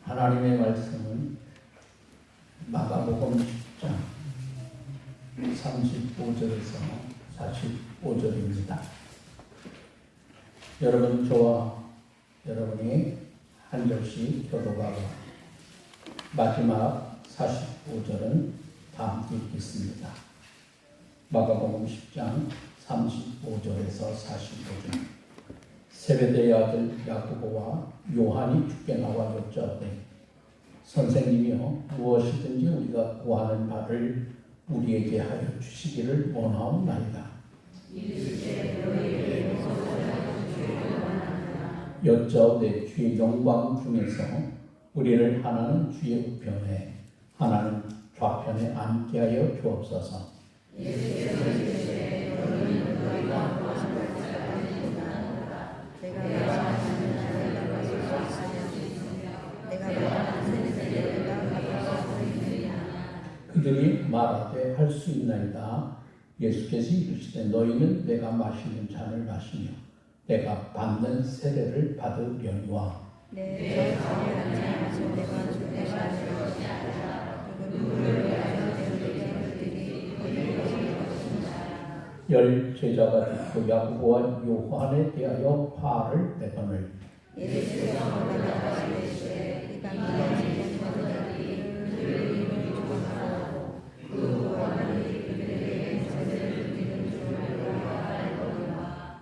하나님의 말씀은 마가복음 10장 35절에서 45절입니다. 여러분, 저와 여러분이 한 절씩 교도가고 마지막 45절은 다 함께 읽겠습니다. 마가복음 10장 35절에서 45절. 세베대의 아들 야고보와 요한이 주께 나와 여짜오되 선생님이여, 무엇이든지 우리가 구하는 바를 우리에게 하여 주시기를 원하옵나이다. 여짜오되 주의 영광 중에서 우리를 하나는 주의 우편에 하나는 좌편에 앉게 하여 주옵소서. 그들이 말하되 할 수 있나이다. 예수께서 이르시되 너희는 내가 마시는 잔을 마시며 내가 받는 세례를 받으려니와 열 제자가 듣고 야고보와 요한에 대하여 화를 내거늘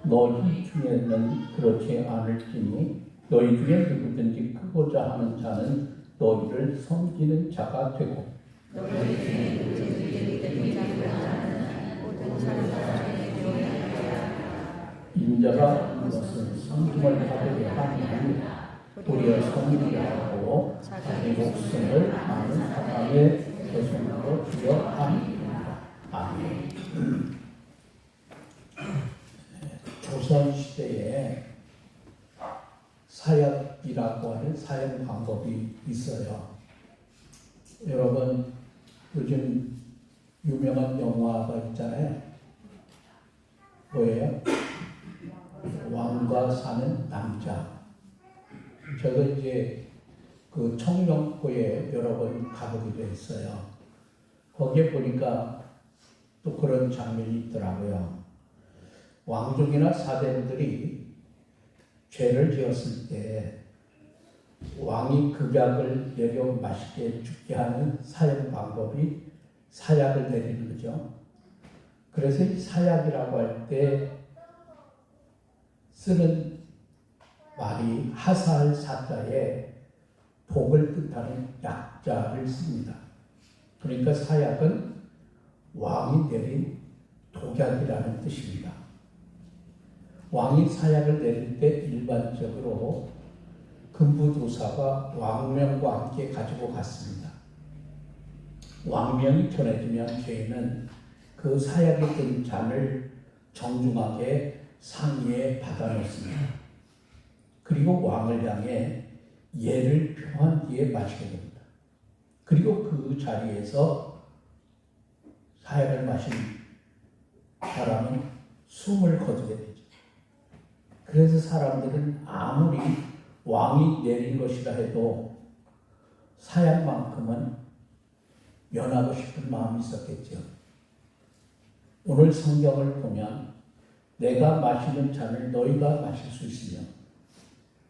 너희 중에는 그렇지 않을지니 너희 중에 누구든지 크고자 하는 자는 너희를 섬기는 자가 되고 인자가 이것을 성김을 받으려 하니 우리의 섬기려 하고 자기 목숨을 많은 사람의 대속으로 주려 함이니라. 아멘. 조선시대에 사역이라고 하는 사역 방법이 있어요. 여러분, 요즘 유명한 영화가 있잖아요. 뭐예요? 왕과 사는 남자. 제가 이제 그 청룡포에 여러 번 가보기도 했어요. 거기에 보니까 또 그런 장면이 있더라고요. 왕족이나 사대부들이 죄를 지었을 때 왕이 극약을 내려 맛있게 죽게 하는 사형 방법이 사약을 내리는 거죠. 그래서 이 사약이라고 할 때 쓰는 말이 하사할 사자에 복을 뜻하는 약자를 씁니다. 그러니까 사약은 왕이 내린 독약이라는 뜻입니다. 왕이 사약을 내릴 때 일반적으로 금부도사가 왕명과 함께 가지고 갔습니다. 왕명이 전해지면 죄인은 그 사약에 든 잔을 정중하게 상의에 받아놓습니다. 그리고 왕을 향해 예를 표한 뒤에 마시게 됩니다. 그리고 그 자리에서 사약을 마신 사람은 숨을 거두게 되죠. 그래서 사람들은 아무리 왕이 내린 것이라 해도 사약만큼은 면하고 싶은 마음이 있었겠죠. 오늘 성경을 보면 내가 마시는 잔을 너희가 마실 수 있으며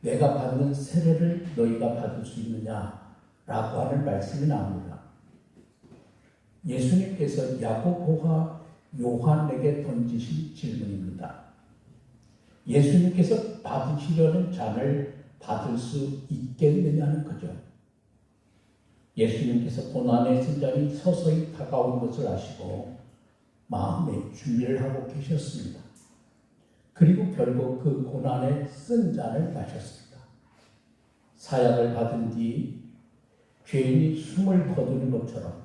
내가 받는 세례를 너희가 받을 수 있느냐라고 하는 말씀이 나옵니다. 예수님께서 야고보와 요한에게 던지신 질문입니다. 예수님께서 받으시려는 잔을 받을 수 있겠느냐는 거죠. 예수님께서 고난의 순간이 서서히 다가오는 것을 아시고 마음에 준비를 하고 계셨습니다. 그리고 결국 그 고난의 쓴 잔을 마셨습니다. 사약을 받은 뒤 죄인이 숨을 거두는 것처럼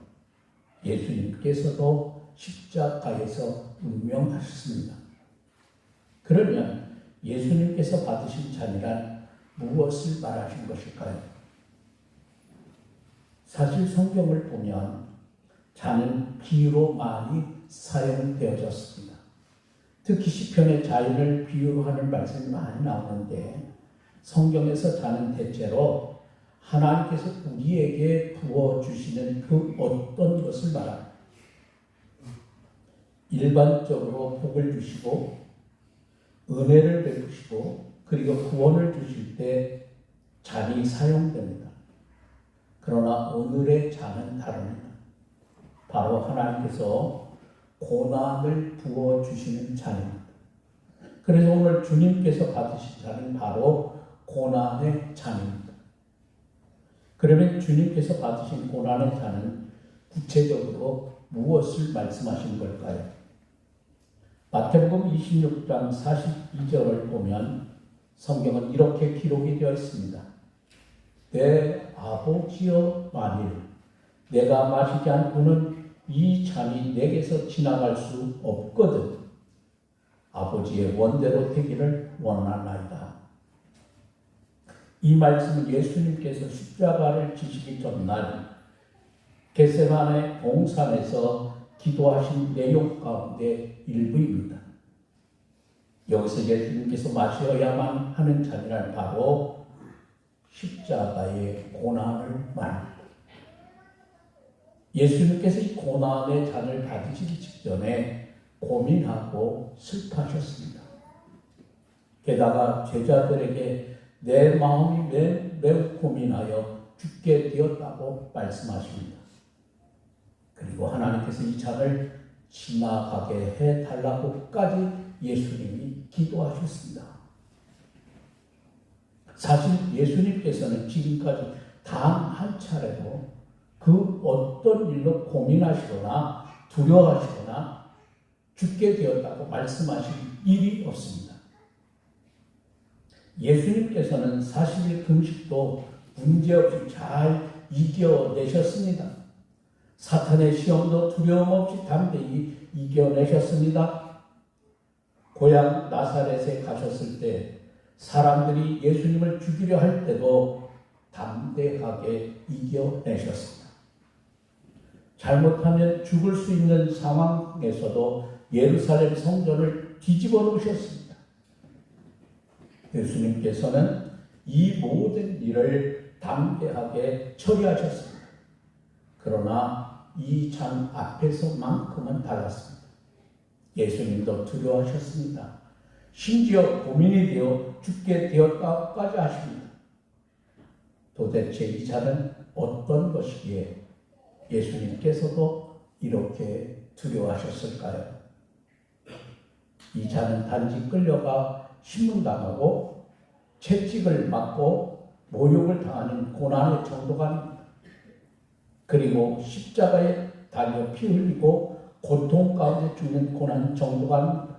예수님께서도 십자가에서 운명하셨습니다. 그러면 예수님께서 받으신 잔이란 무엇을 말하신 것일까요? 사실 성경을 보면 잔은 비유로 많이 사용되어졌습니다. 특히 시편의 자연을 비유로 하는 말씀이 많이 나오는데 성경에서 잔은 대체로 하나님께서 우리에게 부어주시는 그 어떤 것을 말합니다. 일반적으로 복을 주시고 은혜를 베푸시고 그리고 구원을 주실 때 잔이 사용됩니다. 그러나 오늘의 잔은 다릅니다. 바로 하나님께서 고난을 부어주시는 잔입니다. 그래서 오늘 주님께서 받으신 잔은 바로 고난의 잔입니다. 그러면 주님께서 받으신 고난의 잔은 구체적으로 무엇을 말씀하신 걸까요? 마태복음 26장 42절을 보면 성경은 이렇게 기록이 되어 있습니다. 내 아버지여, 만일 내가 마시지 않고는 이 잔이 내게서 지나갈 수 없거든 아버지의 원대로 되기를 원하나이다. 이 말씀은 예수님께서 십자가를 지시기 전날 겟세마네 동산에서 기도하신 내용 가운데 일부입니다. 여기서 예수님께서 마셔야만 하는 잔이란 바로 십자가의 고난을 말합니다. 예수님께서 이 고난의 잔을 받으시기 직전에 고민하고 슬퍼하셨습니다. 게다가 제자들에게 내 마음이 매우 고민하여 죽게 되었다고 말씀하십니다. 그리고 하나님께서 이 잔을 지나가게 해달라고까지 예수님이 기도하셨습니다. 사실 예수님께서는 지금까지 단 한 차례도 그 어떤 일로 고민하시거나 두려워하시거나 죽게 되었다고 말씀하신 일이 없습니다. 예수님께서는 40일 금식도 문제없이 잘 이겨내셨습니다. 사탄의 시험도 두려움 없이 담대히 이겨내셨습니다. 고향 나사렛에 가셨을 때 사람들이 예수님을 죽이려 할 때도 담대하게 이겨내셨습니다. 잘못하면 죽을 수 있는 상황에서도 예루살렘 성전을 뒤집어 놓으셨습니다. 예수님께서는 이 모든 일을 담대하게 처리하셨습니다. 그러나 이 잔 앞에서만큼은 달랐습니다. 예수님도 두려워하셨습니다. 심지어 고민이 되어 죽게 되었다고까지 하십니다. 도대체 이 잔은 어떤 것이기에 예수님께서도 이렇게 두려워하셨을까요? 이 잔은 단지 끌려가 신문당하고 채찍을 맞고 모욕을 당하는 고난의 정도가 아닙니다. 그리고 십자가에 달려 피 흘리고 고통 가운데 죽는 고난 정도가 아닙니다.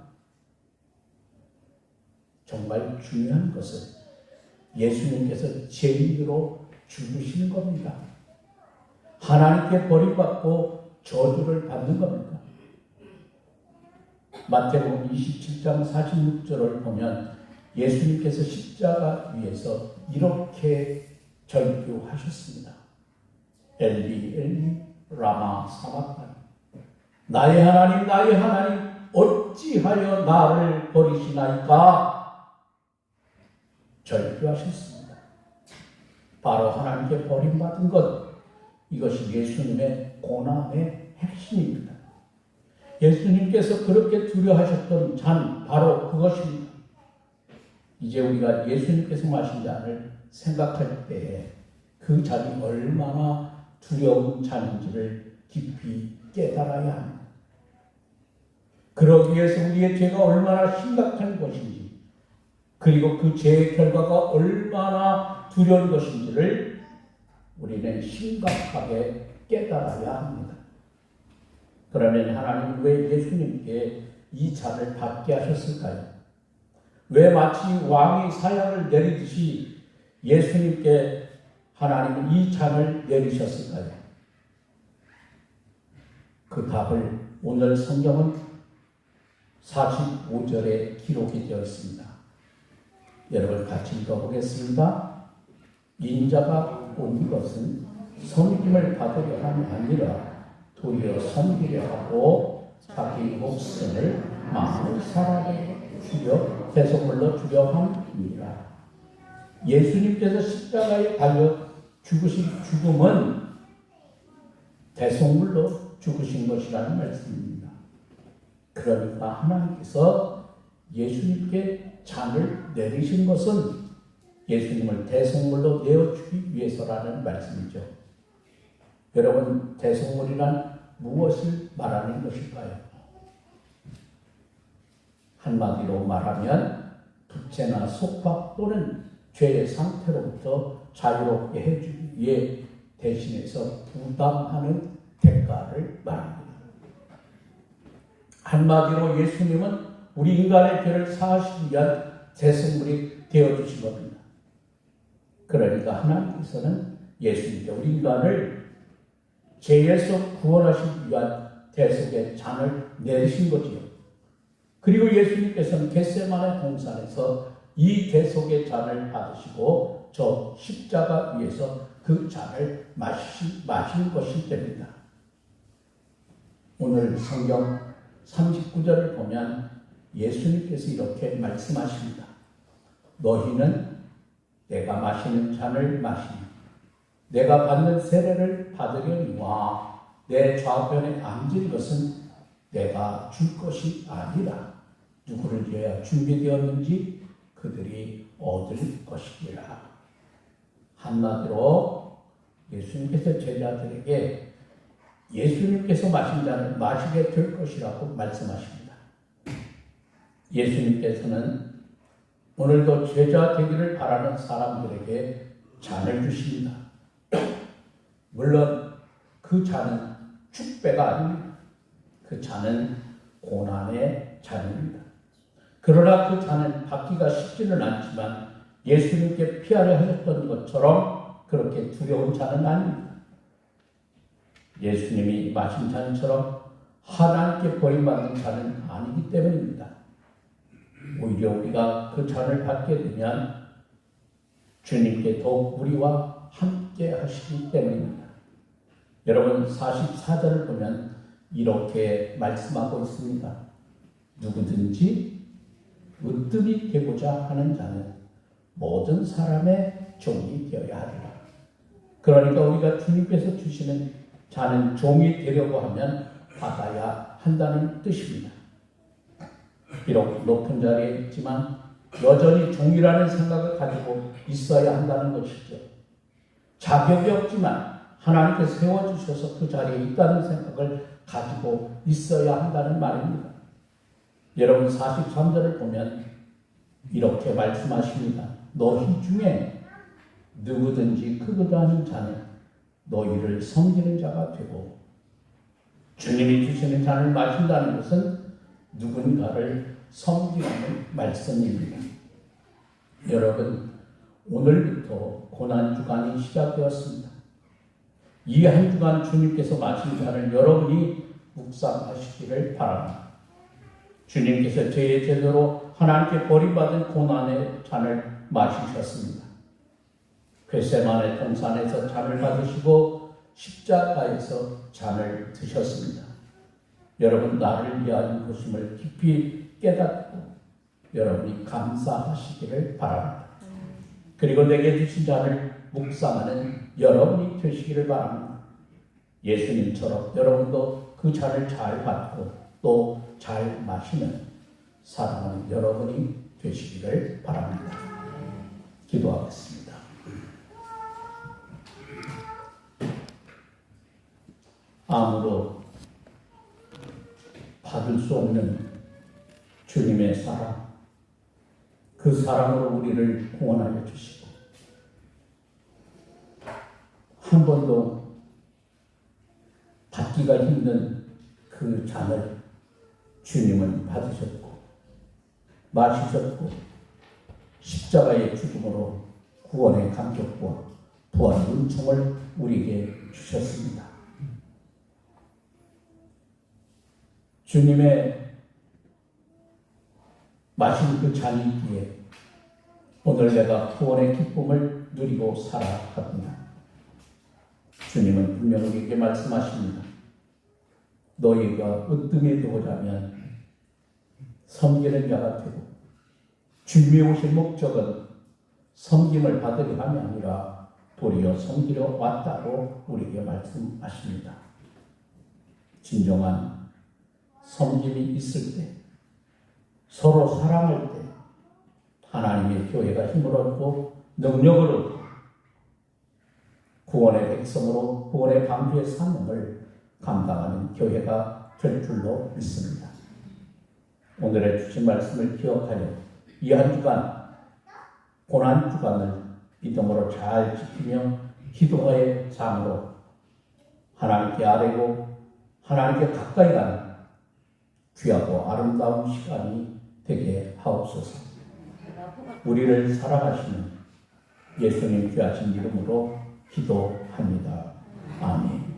정말 중요한 것은 예수님께서 죄인으로 죽으시는 겁니다. 하나님께 버림받고 저주를 받는 겁니다. 마태복음 27장 46절을 보면 예수님께서 십자가 위에서 이렇게 절규하셨습니다. 엘리 엘리 라마 사박다니 나의 하나님 나의 하나님 어찌하여 나를 버리시나이까 절규하셨습니다. 바로 하나님께 버림받은 것 이것이 예수님의 고난의 핵심입니다. 예수님께서 그렇게 두려워하셨던 잔 바로 그것입니다. 이제 우리가 예수님께서 마신 잔을 생각할 때에 그 잔이 얼마나 두려운 잔인지를 깊이 깨달아야 합니다. 그러기 위해서 우리의 죄가 얼마나 심각한 것인지 그리고 그 죄의 결과가 얼마나 두려운 것인지를 우리는 심각하게 깨달아야 합니다. 그러면 하나님은 왜 예수님께 이 잔을 받게 하셨을까요? 왜 마치 왕이 사약을 내리듯이 예수님께 하나님은 이 잔을 내리셨을까요? 그 답을 오늘 성경은 45절에 기록이 되어 있습니다. 여러분 같이 읽어보겠습니다. 인자가 온 것은 섬김을 받으려 함이 아니라 도리어 섬기려 하고 자기 목숨을 많은 사람에게 주려 대속물로 주려 함이니라. 예수님께서 십자가에 달려 죽으신 죽음은 대속물로 죽으신 것이라는 말씀입니다. 그러니까 하나님께서 예수님께 잔을 내리신 것은 예수님을 대속물로 내어주기 위해서라는 말씀이죠. 여러분, 대속물이란 무엇을 말하는 것일까요? 한마디로 말하면 부채나 속박 또는 죄의 상태로부터 자유롭게 해주기 위해 대신해서 부담하는 대가를 말합니다. 한마디로 예수님은 우리 인간의 죄를 사하시기 위한 대속물이 되어주신 겁니다. 그러니까 하나님께서는 예수님께 우리 인간을 죄에서 구원하시기 위한 대속의 잔을 내리신 거지요. 그리고 예수님께서는 겟세마네 동산에서 이 대속의 잔을 받으시고 저 십자가 위에서 그 잔을 마신 것이 됩니다. 오늘 성경 39절을 보면 예수님께서 이렇게 말씀하십니다. 너희는 내가 마시는 잔을 마시니 내가 받는 세례를 받으려니와 내 좌편에 앉은 것은 내가 줄 것이 아니라 누구를 위하여 준비되었는지 그들이 얻을 것이니라. 한마디로 예수님께서 제자들에게 예수님께서 마신 잔을 마시게 될 것이라고 말씀하십니다. 예수님께서는 오늘도 제자 되기를 바라는 사람들에게 잔을 주십니다. 물론 그 잔은 축배가 아닙니다. 그 잔은 고난의 잔입니다. 그러나 그 잔은 받기가 쉽지는 않지만 예수님께 피하려 하셨던 것처럼 그렇게 두려운 잔은 아닙니다. 예수님이 마신 잔처럼 하나님께 버림받는 잔은 아니기 때문입니다. 오히려 우리가 그 잔을 받게 되면 주님께 더욱 우리와 함께 하시기 때문입니다. 여러분 44절을 보면 이렇게 말씀하고 있습니다. 누구든지 으뜸이 되고자 하는 자는 모든 사람의 종이 되어야 하리라. 그러니까 우리가 주님께서 주시는 자는 종이 되려고 하면 받아야 한다는 뜻입니다. 비록 높은 자리에 있지만 여전히 종이라는 생각을 가지고 있어야 한다는 것이죠. 자격이 없지만 하나님께서 세워주셔서 그 자리에 있다는 생각을 가지고 있어야 한다는 말입니다. 여러분 43절을 보면 이렇게 말씀하십니다. 너희 중에 누구든지 크고자 하는 자는 너희를 섬기는 자가 되고 주님이 주시는 잔을 마신다는 것은 누군가를 섬기는 말씀입니다. 여러분 오늘부터 고난주간이 시작되었습니다. 이 한 주간 주님께서 마신 잔을 여러분이 묵상하시기를 바랍니다. 주님께서 죄의 제대로 하나님께 버림받은 고난의 잔을 마시셨습니다. 겟세마네 동산에서 잔을 받으시고 십자가에서 잔을 드셨습니다. 여러분 나를 위한 것임을 깊이 깨닫고 여러분이 감사하시기를 바랍니다. 그리고 내게 주신 잔을 묵상하는 여러분이 되시기를 바랍니다. 예수님처럼 여러분도 그 잔을 잘 받고 또 잘 마시는 사랑하는 여러분이 되시기를 바랍니다. 기도하겠습니다. 아무도 받을 수 없는 주님의 사랑, 그 사랑으로 우리를 구원하여 주시고 한 번도 받기가 힘든 그 잔을 주님은 받으셨고 마시셨고 십자가의 죽음으로 구원의 감격과 부활 은총을 우리에게 주셨습니다. 주님의 마신 그 잔이기에 오늘 내가 구원의 기쁨을 누리고 살아갑니다. 주님은 분명히 우리에게 말씀하십니다. 너희가 으뜸이 되고자 하면 섬기는 자가 되고 주님이 오신 목적은 섬김을 받으려 함이 아니라 도리어 섬기러 왔다고 우리에게 말씀하십니다. 진정한 섬김이 있을 때, 서로 사랑할 때 하나님의 교회가 힘을 얻고 능력을 얻고 구원의 백성으로 구원의 방주의 사명을 감당하는 교회가 될 줄로 믿습니다. 오늘의 주신 말씀을 기억하여 이 한 주간 고난 주간을 믿음으로 잘 지키며 기도의 삶으로 하나님께 아뢰고 하나님께 가까이 가는 귀하고 아름다운 시간이 되게 하옵소서. 우리를 사랑하시는 예수님 귀하신 이름으로 기도합니다. 아멘.